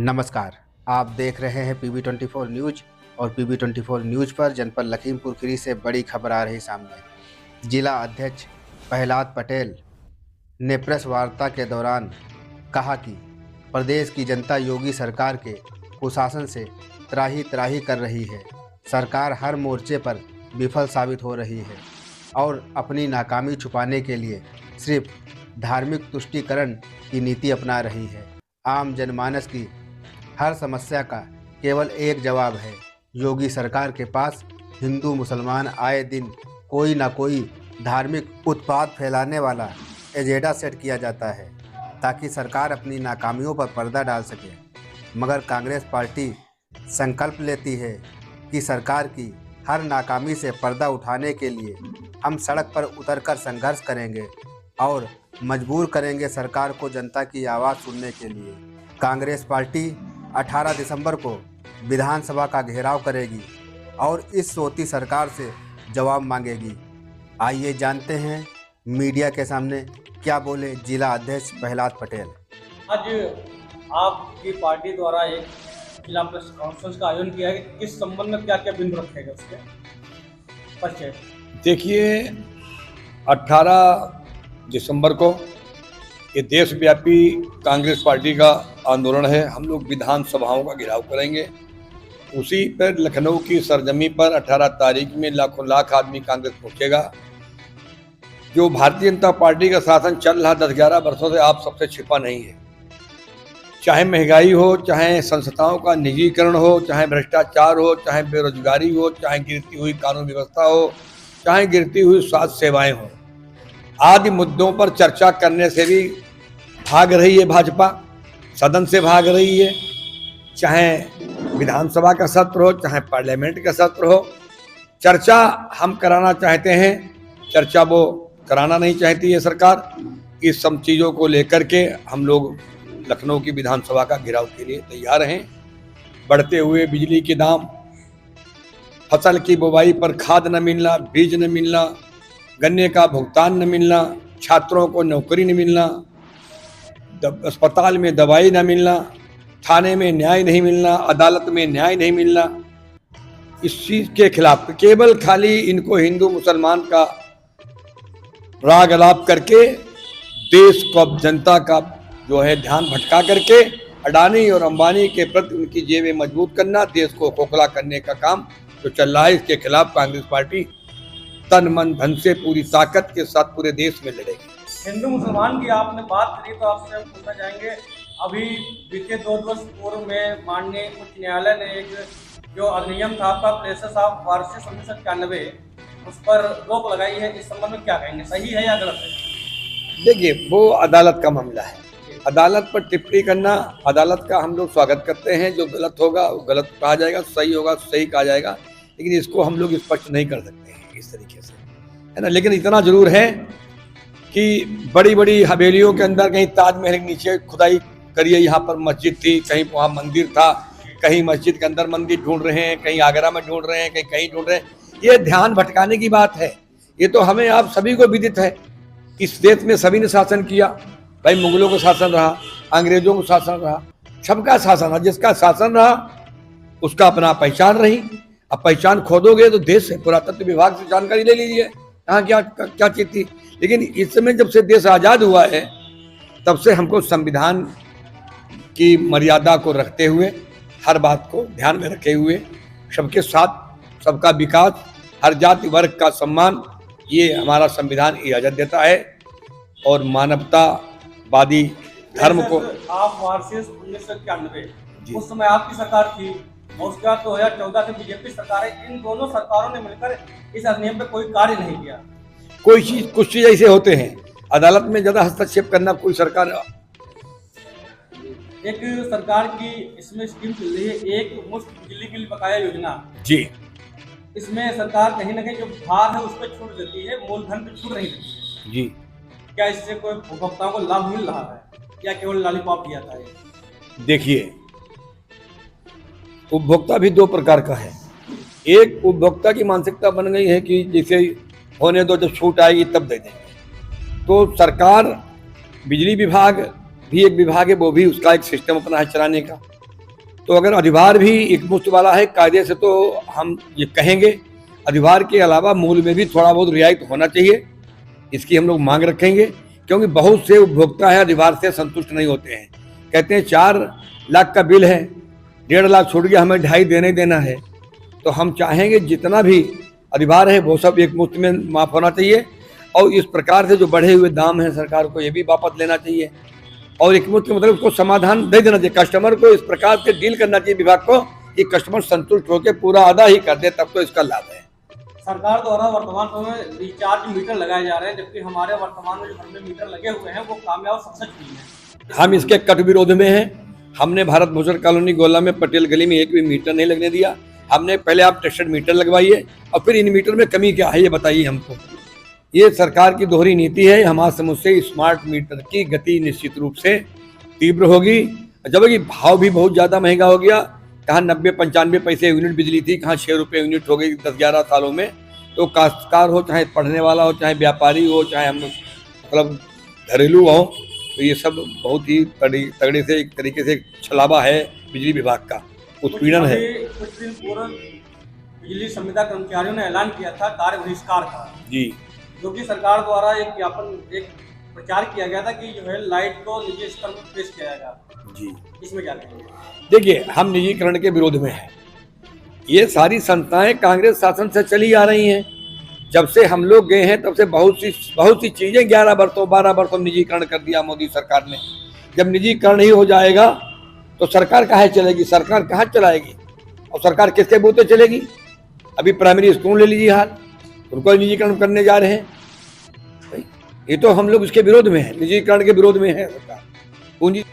नमस्कार, आप देख रहे हैं PB24 न्यूज और PB24 न्यूज पर जनपद लखीमपुर खीरी से बड़ी खबर आ रही सामने। जिला अध्यक्ष प्रहलाद पटेल ने प्रेस वार्ता के दौरान कहा कि प्रदेश की जनता योगी सरकार के कुशासन से त्राही त्राही कर रही है। सरकार हर मोर्चे पर विफल साबित हो रही है और अपनी नाकामी छुपाने के लिए सिर्फ धार्मिक तुष्टीकरण की नीति अपना रही है। आम जनमानस की हर समस्या का केवल एक जवाब है, योगी सरकार के पास हिंदू मुसलमान आए दिन कोई ना कोई धार्मिक उत्पाद फैलाने वाला एजेंडा सेट किया जाता है ताकि सरकार अपनी नाकामियों पर पर्दा डाल सके। मगर कांग्रेस पार्टी संकल्प लेती है कि सरकार की हर नाकामी से पर्दा उठाने के लिए हम सड़क पर उतरकर संघर्ष करेंगे और मजबूर करेंगे सरकार को जनता की आवाज़ सुनने के लिए। कांग्रेस पार्टी 18 दिसंबर को विधानसभा का घेराव करेगी और इस सोती सरकार से जवाब मांगेगी। आइए जानते हैं मीडिया के सामने क्या बोले जिला अध्यक्ष प्रहलाद पटेल। आज आपकी पार्टी द्वारा एक जिला प्रेस कॉन्फ्रेंस का आयोजन किया है कि किस संबंध में क्या क्या बिंदु रखेगा उसके परिचय। देखिए, 18 दिसंबर को ये देशव्यापी कांग्रेस पार्टी का आंदोलन है। हम लोग विधानसभाओं का घेराव करेंगे। उसी पर लखनऊ की सरजमी पर 18 तारीख में लाखों लाख आदमी कांग्रेस पहुंचेगा। जो भारतीय जनता पार्टी का शासन चल रहा 10-11 वर्षों से आप सबसे छिपा नहीं है। चाहे महंगाई हो, चाहे संस्थाओं का निजीकरण हो, चाहे भ्रष्टाचार हो, चाहे बेरोजगारी हो, चाहे गिरती हुई कानून व्यवस्था हो, चाहे गिरती हुई स्वास्थ्य सेवाएं हो, आदि मुद्दों पर चर्चा करने से भी भाग रही है भाजपा, सदन से भाग रही है। चाहे विधानसभा का सत्र हो, चाहे पार्लियामेंट का सत्र हो, चर्चा हम कराना चाहते हैं, चर्चा वो कराना नहीं चाहती है सरकार। इस सब चीज़ों को लेकर के हम लोग लखनऊ की विधानसभा का घेराव के लिए तैयार हैं। बढ़ते हुए बिजली के दाम, फसल की बुवाई पर खाद न मिलना, बीज न मिलना, गन्ने का भुगतान न मिलना, छात्रों को नौकरी न मिलना, अस्पताल में दवाई न मिलना, थाने में न्याय नहीं मिलना, अदालत में न्याय नहीं मिलना, इस चीज़ के खिलाफ केवल खाली इनको हिंदू मुसलमान का राग अलाप करके देश को, जनता का जो है ध्यान भटका करके अडानी और अंबानी के प्रति उनकी जेबें मजबूत करना, देश को खोखला करने का काम जो चल रहा है, इसके खिलाफ कांग्रेस पार्टी तन मन धन से पूरी ताकत के साथ पूरे देश में लड़ेगी। हिंदू मुसलमान की आपने बात करी तो आपसे हम पूछना चाहेंगे, अभी बीते 2 वर्ष पूर्व में माननीय उच्च न्यायालय ने एक जो अधिनियम था आपका प्लेसेस ऑफ वार्षिक 1991 उस पर रोक लगाई है। इस संबंध में क्या कहेंगे, सही है या गलत है? देखिए, वो अदालत का मामला है। अदालत पर टिप्पणी करना, अदालत का हम लोग स्वागत करते हैं। जो गलत होगा वो गलत कहा जाएगा, सही होगा सही कहा जाएगा, लेकिन इसको हम लोग स्पष्ट नहीं कर सकते हैं इस तरीके से, है ना। लेकिन इतना जरूर है कि बड़ी बड़ी हवेलियों के अंदर कहीं ताजमहल के नीचे खुदाई करिए, यहाँ पर मस्जिद थी, कहीं वहाँ मंदिर था, कहीं मस्जिद के अंदर मंदिर ढूंढ रहे हैं, कहीं आगरा में ढूंढ रहे हैं, कहीं कहीं ढूंढ रहे हैं। ये ध्यान भटकाने की बात है। ये तो हमें आप सभी को विदित है। इस देश में सभी ने शासन किया, भाई मुगलों का शासन रहा, अंग्रेजों का शासन रहा, सबका शासन रहा। जिसका शासन रहा उसका अपना पहचान रही। अब पहचान खोदोगे तो देश से पुरातत्व विभाग से जानकारी ले लीजिए यहाँ क्या चीज थी। लेकिन इस समय जब से देश आज़ाद हुआ है तब से हमको संविधान की मर्यादा को रखते हुए, हर बात को ध्यान में रखे हुए, सबके साथ सबका विकास, हर जाति वर्ग का सम्मान, ये हमारा संविधान इजाज़त देता है। और मानवतावादी धर्म को आप वार्षिक 1991 उस समय आपकी सरकार थी और उसके बाद 2014 से बीजेपी सरकार है। इन दोनों सरकारों ने मिलकर इस अधिनियम पे कोई कार्य नहीं किया। कुछ चीज ऐसे होते हैं, अदालत में ज्यादा हस्तक्षेप करना कोई सरकार। एक सरकार की इसमें स्कीम चल रही है, एक मुफ्त बिजली बिल बकाया योजना जी। इसमें सरकार कहीं ना कहीं जो भार है उस पर छूट देती है, मूलधन पे छूट नहीं देती जी। क्या इससे कोई उपभोक्ताओं को लाभ मिल रहा है या केवल लॉलीपॉप दिया था? देखिए, उपभोक्ता भी 2 प्रकार का है। एक उपभोक्ता की मानसिकता बन गई है कि जैसे होने दो, जब छूट आएगी तब दे देंगे। तो सरकार, बिजली विभाग भी एक विभाग है, वो भी उसका एक सिस्टम अपना है चलाने का। तो अगर अधिभार भी एक मुश्त वाला है कायदे से, तो हम ये कहेंगे अधिभार के अलावा मूल्य में भी थोड़ा बहुत रियायत होना चाहिए, इसकी हम लोग मांग रखेंगे। क्योंकि बहुत से उपभोक्ता है अधिभार से संतुष्ट नहीं होते हैं, कहते हैं 4 लाख का बिल है, 1.5 लाख छूट गया, हमें 2.5 देने देना है। तो हम चाहेंगे जितना भी अधिभार है वो सब एक मुश्त में माफ़ होना चाहिए, और इस प्रकार से जो बढ़े हुए दाम हैं सरकार को ये भी वापस लेना चाहिए, और एक मुश्त मतलब उसको समाधान दे देना चाहिए। कस्टमर को इस प्रकार से डील करना चाहिए विभाग को कि कस्टमर संतुष्ट होकर पूरा अदा ही कर दे, तब तो इसका लाभ है। सरकार द्वारा वर्तमान समय में रिचार्ज मीटर लगाए जा रहे हैं, जबकि हमारे वर्तमान में जो घर में मीटर लगे हुए हैं वो कामयाब सक्सेस नहीं है। हम इसके कट विरोध में हैं। हमने भारत भूषण कॉलोनी गोला में पटेल गली में एक भी मीटर नहीं लगने दिया। हमने पहले आप टेस्टेड मीटर लगवाइए और फिर इन मीटर में कमी क्या है ये बताइए हमको। ये सरकार की दोहरी नीति है। हमारे समझ से स्मार्ट मीटर की गति निश्चित रूप से तीव्र होगी, जबकि भाव भी बहुत ज़्यादा महंगा हो गया। कहाँ 90-95 पैसे यूनिट बिजली थी, कहाँ 6 रुपये यूनिट हो गई 10-11 सालों में। तो काश्तकार हो, चाहे पढ़ने वाला हो, चाहे व्यापारी हो, चाहे हम मतलब घरेलू हो, तो ये सब बहुत ही तगड़े से एक तरीके से छलावा है बिजली विभाग का, उत्पीड़न है। कुछ दिन पूर्व बिजली संविदा कर्मचारियों ने ऐलान किया था कार्य बहिष्कार का जी, जो कि सरकार द्वारा एक ज्ञापन एक प्रचार किया गया था कि जो है लाइट को निजी स्तर पर पेश किया जाएगा जी, इसमें क्या कहेंगे? देखिए, हम निजीकरण के विरोध में हैं। ये सारी संस्थाएं कांग्रेस शासन से चली आ रही हैं। जब से हम लोग गए हैं तब से बहुत सी चीजें 11 वर्षों 12 वर्षों निजीकरण कर दिया मोदी सरकार ने। जब निजीकरण ही हो जाएगा तो सरकार कहाँ चलेगी, सरकार कहाँ चलाएगी, और सरकार किसके बूते चलेगी? अभी प्राइमरी स्कूल ले लीजिए हाल, उनको निजीकरण करने जा रहे हैं। ये तो हम लोग इसके विरोध में हैं, निजीकरण के विरोध में है सरकार। पूंजी